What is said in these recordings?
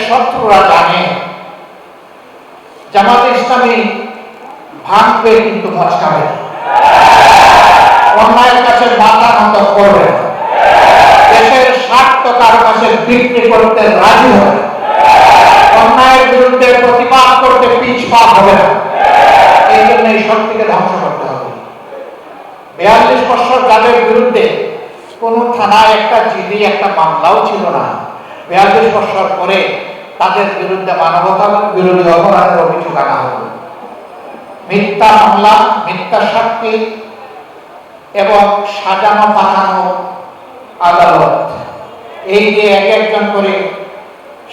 শত্রুরা জানে জামাতে ইসলামী ভাঙবে কিন্তু মচকাবে না, অন্যায়ের কাছে মাথা নত করবে না, দেশের স্বার্থ কারো কাছে বিক্রি করতে রাজি হবে, অন্যায়ের বিরুদ্ধে প্রতিবাদ করতে পিছপা হবে না। এই জন্য এই শক্তিকে ধ্বংস করতে হবে। 42 বছর যাদের বিরুদ্ধে কোন থানায় একটা জিডি একটা মামলাও ছিল না, 42 বছর পরে তাদের বিরুদ্ধে মানবতা বিরোধী অপরাধের অভিযোগ আনা হবে। মিথ্যা মামলা, মিথ্যা সাক্ষী এবং সাজানো পাঠানো আদালত, এই যে এক একজন করে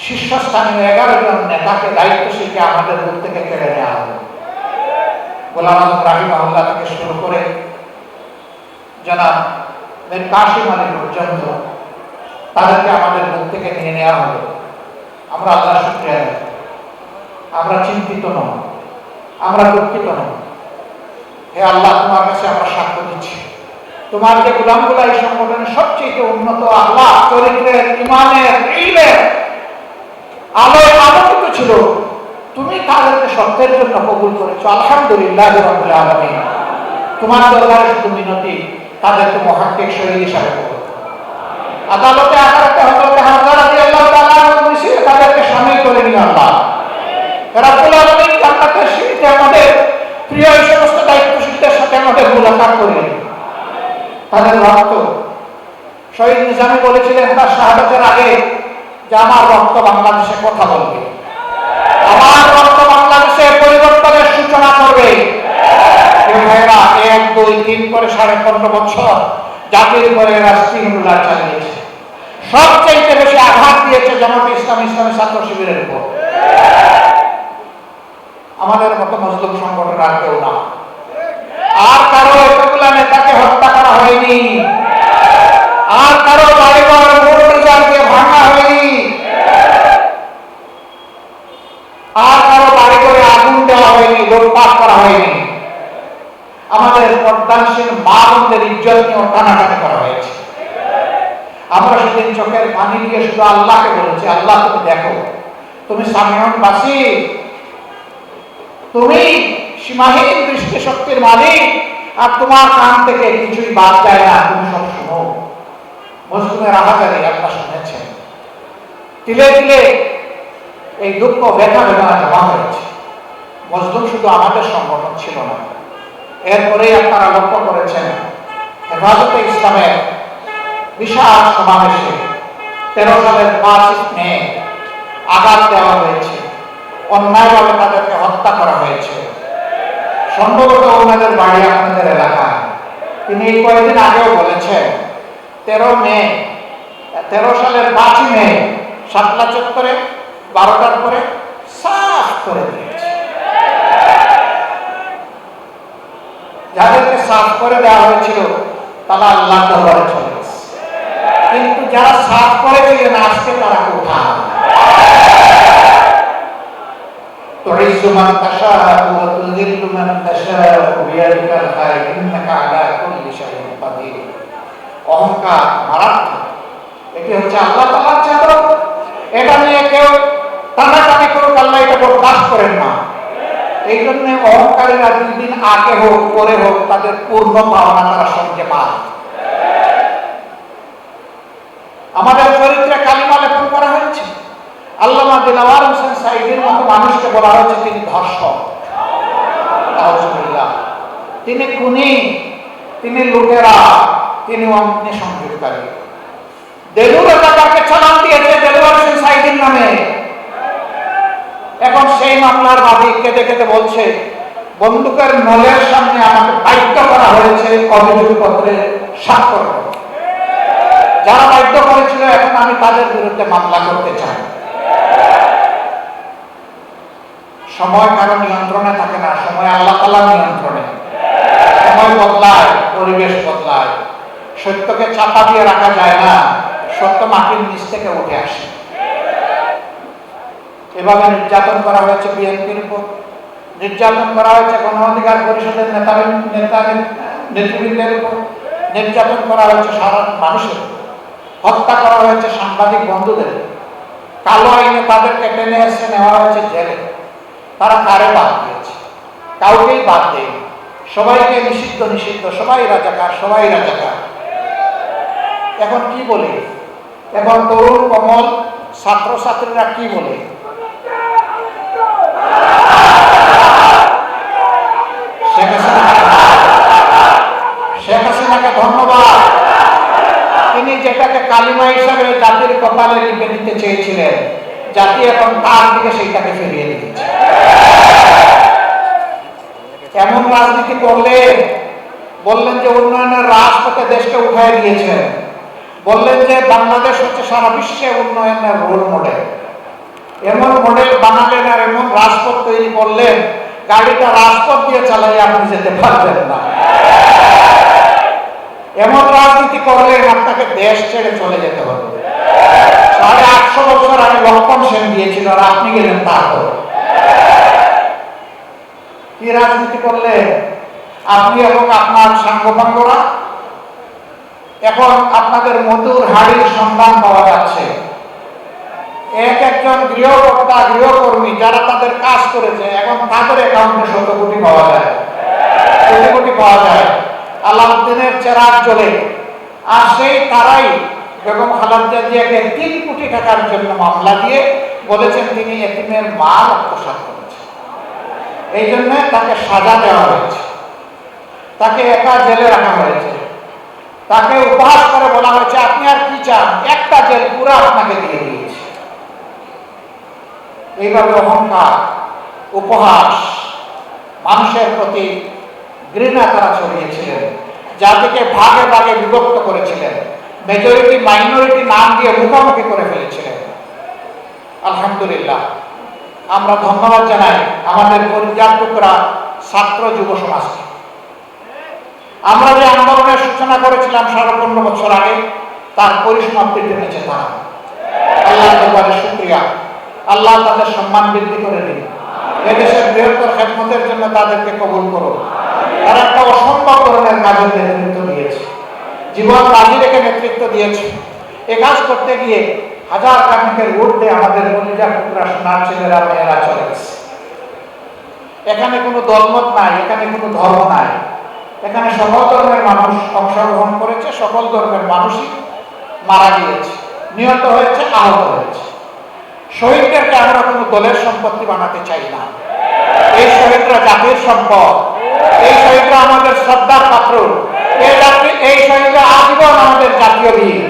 শীর্ষস্থানীয় 11 জন নেতাকে দায়িত্বশীলকে আমাদের বুক থেকে কেড়ে নেওয়া হবে। গোলাম আজম রাহিমাহুল্লাহ থেকে শুরু করে জনাব মীর কাসিম আলী পর্যন্ত তাদেরকে আমাদের বুক থেকে নিয়ে নেওয়া হবে। আমরা আল্লাহর শুকরিয়া আদায় করি। আমরা চিন্তিত নই, আমরা দুঃখিত নই। হে আল্লাহ, তোমার কাছে আমরা সাক্ষ্য দিচ্ছি, তোমার যে গোলামগুলো এই সংগঠনের সবচেয়ে উন্নত আল্লাহ চরিত্রের, ইমানের, ইলমের আলোয় আলোকিত ছিল, তুমি তাদেরকে সত্যের জন্য কবুল করেছো। আলহামদুলিল্লাহ রাব্বিল আলামিন। তোমার দরবারে শুধু মিনতি, তাদেরকে মুহাক্কিক শহীদ হিসাবে কবুল করো। আদালতে আদালতে হযরত হামজা রাদিয়াল্লাহু তাআলা মিছিল তাদেরকে শামিল করে নিও আল্লাহ রাব্বুল আলামিন। জান্নাতের সিঁড়িতে আমাদের প্রিয় এই সমস্ত দায়িত্বশীলদের সাথে আমাদের মুলাকাত করে নিন। তাদের রক্ত, শহীদ নিজামী বলেছিলেন তার শাহাদাতের আগে যে আমার রক্ত বাংলাদেশে কথা বলবে, আমার রক্ত বাংলাদেশে পরিবর্তনের সূচনা করবে। 1, 2, 3 করে 15.5 বছর জাতির উপরে রাষ্ট্রীয় হামলা চালিয়েছে। সবচেয়ে বেশি আঘাত দিয়েছে জামাতে ইসলামী ছাত্র শিবিরের উপর। আমাদের মতো মজলুম সংগঠন আর কেউ না। আর কারো এতগুলা নেতাকে হত্যা করা হয়নি, আর কারো বাড়িঘর মোটরযানকে ভাঙা হয়নি, আর কারো বাড়িঘরে আগুন দেওয়া হয়নি, লুটপাট করা হয়নি। আমাদের পর্দানশীল মা বোনদের ইজ্জত নিয়ে টানাটানি করা হয়েছে। আমরা সেদিন চোখের পানি দিয়ে শুধু আল্লাহকে বলেছি, আল্লাহ তুমি দেখো, তুমি সামিউন বাসীর, তুমি সীমাহীন দৃষ্টি শক্তির মালিক, আর তোমার কান থেকে কিছুই বাদ যায় না, তুমি সব শুনো। মজলুমের আহাজারি আপনারা শুনেছেন, তিলে তিলে এই দুঃখ ব্যথা বেদনা জমা হয়েছে। মজলুম শুধু আমাদের সংগঠন ছিল না, এরপরেই আপনারা লক্ষ্য করেছেন হেফাজতে ইসলামের বিশাল সমাবেশে 13 সালের 5 মে আঘাত দেওয়া হয়েছে, অন্যায়ভাবে তাদেরকে হত্যা করা হয়েছে। সম্ভবত ওনাদের বাড়ি আপনাদের এলাকায়। তিনি এই কয়েকদিন আগেও বলেছেন 13 সালের 5 মে শাপলা চত্বরে 12টার পরে সাফ করে দিয়েছে। যাদেরকে সাফ করে দেওয়া হয়েছিল তারা আল্লাহর দরবারে চলে গেছে, কিন্তু যারা সাফ করেছিলেন আজকে তারা কোথায়? তুইজ্জু মান তাশাউ ওয়া তুযিল্লু মান তাশাউ বিয়াদিকাল খায়র ইন্নাকা আলা কুল্লি শাইইন কাদির। অহংকার মারাত্মক, এটি হচ্ছে আল্লাহ তাআলার চাদর। এটা নিয়ে কেউ টানাটানি করুক, আল্লাহ এটা বরদাস্ত করেন না। এই জন্য অহংকারীরা 2 দিন আগে হোক পরে হোক তাদের পূর্ণ পাওনা তারা সঙ্গে পায়। আমাদের চরিত্রে কালিমা লেপন করা হয়েছে। আল্লামা দিলওয়ার হোসেন সাঈদীর মতো মানুষকে বলা হয়েছে তিনি ধর্ষক, নাউজুবিল্লাহ, তিনি খুনি, তিনি লুটেরা, তিনি অগ্নি সংযোগকারী। দেলুর রাজাকারকে চালান দিয়েছে দেলওয়ার হোসেন সাঈদীর নামে। এখন সেই মামলার বাদী কেঁদে কেঁদে বলছে বন্দুকের নলের সামনে আমাকে বাধ্য করা হয়েছে অভিযোগপত্রে স্বাক্ষর করতে। যারা বাধ্য করেছিল এখন আমি তাদের বিরুদ্ধে মামলা করতে চাই। সময় কারো নিয়ন্ত্রণে থাকে না, সময় আল্লাহ তাআলার নিয়ন্ত্রণে। সময় বদলায়, পরিবেশ বদলায়, সত্যকে চাপা দিয়ে রাখা যায় না, সত্য মাটির নিচ থেকে উঠে আসে। এভাবে নির্যাতন করা হয়েছে বিএনপির উপর, নির্যাতন করা হয়েছে গণ অধিকার পরিষদের নেতৃবৃন্দের উপর, নির্যাতন করা হয়েছে সাধারণ মানুষের উপর, হত্যা করা হয়েছে সাংবাদিক বন্ধুদের। কালো আইনে তাদেরকে টেনে এসে নেওয়া হয়েছে জেলে। তারা কারে বাদ দিয়েছে? কাউকেই বাদ দেয়নি। সবাইকে নিষিদ্ধ নিষিদ্ধ, সবাই রাজাকার, সবাই রাজাকার। এখন কি বলে? এখন তরুণ কমল ছাত্রছাত্রীরা কি বলে? শেখ হাসিনাকে ধন্যবাদ। তিনি যেটাকে কালিমা হিসাবে জাতির কপালে লিখে দিতে চেয়েছিলেন, জাতি এখন তার দিকে সেইটাকে ফিরিয়ে দিয়েছে। এমন রাজনীতি করলে বললেন যে উন্নয়নের রাজপথে দেশকে উঠায় দিয়েছেন, বললেন যে বাংলাদেশ হচ্ছে সারা বিশ্বে উন্নয়নের রোল মডেল। এমন মডেল বানালেন আর এমন রাজপথ তৈরি করলেন, গাড়িটা রাজপথ দিয়ে চালাই আপনি যেতে পারবেন না। এমন রাজনীতি করলে আপনাকে দেশ ছেড়ে চলে যেতে হবে। 850 বছর আগে লক্ষণ সেন দিয়েছিল আর আপনি গেলেন তারপর। কি রাজনীতি করলে আপনি এবং আপনার সাঙ্গপাঙ্গরা? এখন আপনাদের মধুর হাড়ির সন্ধান পাওয়া যাচ্ছে। একজন গৃহকর্তা গৃহকর্মী যারা তাদের কাজ করেছে, এখন তাদের অ্যাকাউন্টে 100 কোটি পাওয়া যায়, কোটি কোটি পাওয়া যায়। আলাউদ্দিনের চেরাগ জ্বলে, আর সেই তারাই বেগম খালেদা জিয়াকে 3 কোটি টাকার জন্য মামলা দিয়ে বলেছেন তিনি এতিমের মাল আত্মসাৎ করেছেন। এই জন্য তাকে সাজা দেওয়া হয়েছে, তাকে একা জেলে রাখা হয়েছে, তাকে উপহাস করে বলা হয়েছে আপনি আর কি চান, একটা জেল পুরো আপনাকে দিয়ে দিয়েছে। এইভাবে অহংকার, উপহাস, মানুষের প্রতি ঘৃণা তারা ছড়িয়েছিলেন, জাতিকে ভাগে ভাগে বিভক্ত করেছিলেন, মেজরিটি মাইনরিটি নাম দিয়ে মুখোমুখি করে ফেলেছিলেন। আলহামদুলিল্লাহ, আমরা ধন্যবাদ জানাই আমাদের পরিযার টুকরা ছাত্র যুব সমাজকে। আমরা যে আন্দোলনের সূচনা করেছিলাম 15.5 বছর আগে, তার পরিসমাপ্তি টেনেছে তারা। আল্লাহর দরবারে শুকরিয়া, আল্লাহ তাদের সম্মান বৃদ্ধি করে দিন। এদেশের বৃহত্তর খেদমতের জন্য তাদেরকে কবুল করুন। তারা একটা অসম্ভব ধরনের কাজের নেতৃত্ব দিয়েছে, জীবন বাজি রেখে নেতৃত্ব দিয়েছে। এ কাজ করতে গিয়ে হাজার কামিকের ঊর্ধ্বে আমাদের কলিজার টুকরা সোনার ছেলেরা মেয়েরা চলে গেছে। এখানে কোনো দলমত নাই, এখানে কোনো ধর্ম নাই, এখানে সকল ধর্মের মানুষ অংশগ্রহণ করেছে, সকল ধর্মের মানুষই মারা গিয়েছে, নিহত হয়েছে, আহত হয়েছে। শহীদদেরকে আমরা কোনো দলের সম্পত্তি বানাতে চাই না। এই শহীদরা জাতির সম্পদ, এই শহীদরা আমাদের শ্রদ্ধার পাত্র, এই শহীদরা আজীবন আমাদের জাতীয় বীর।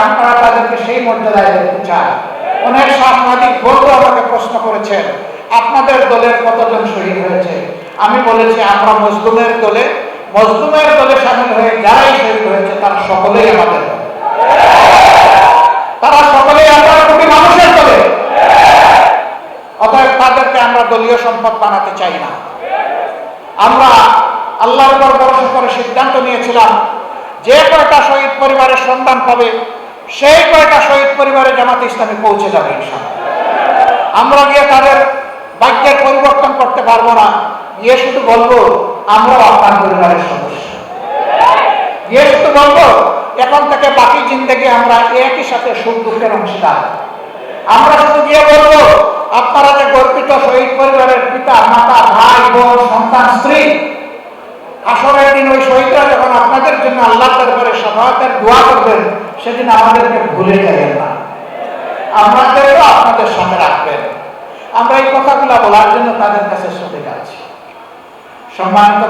আমরা তাদেরকে সেই মর্যাদায় দেখতে চাই। অনেক সাংবাদিক বন্ধু আমাকে প্রশ্ন করেছেন আপনাদের দলের কতজন শহীদ হয়েছে। আমি বলেছি আমরা মজলুমের দলে সামিল হয়ে যারাই শহীদ হয়েছে তারা সকলেই আমাদের, তারা সকলেই আমার কোটি মানুষের দলে। অতএব তাদেরকে আমরা দলীয় সম্পদ বানাতে চাই না। আমরা আল্লাহর উপর ভরসা করে সিদ্ধান্ত নিয়েছিলাম যে কয়টা শহীদ পরিবারের সন্তান পাবে সেই কয়টা শহীদ পরিবারে জামাতে ইসলামী পৌঁছে যাবে ইনশাআল্লাহ। আমরা গিয়ে তাদের ভাগ্যের পরিবর্তন করতে পারবো না, গিয়ে শুধু বলবো আমরাও আপনার পরিবারের সদস্য। গিয়ে শুধু বলবো এখন থেকে বাকি জিন্দেগি আমরা একই সাথে সুখ দুঃখের অংশীদার। আমরা শুধু গিয়ে বলবো আপনারা যে গর্বিত শহীদ পরিবারের পিতা মাতা ভাই বোন সন্তান স্ত্রী, আসরের দিন ওই শহীদরা যখন আপনাদের জন্য আল্লাহ দরবারে শাফাআতের দোয়া করবেন সেদিন আমাদেরকে ভুলে যাবেন না, আমাদেরও আপনাদের সাথে রাখবেন। আমরা এই কথাগুলো বলার জন্য তাদের কাছে ছুটে যাচ্ছি। সম্মানিত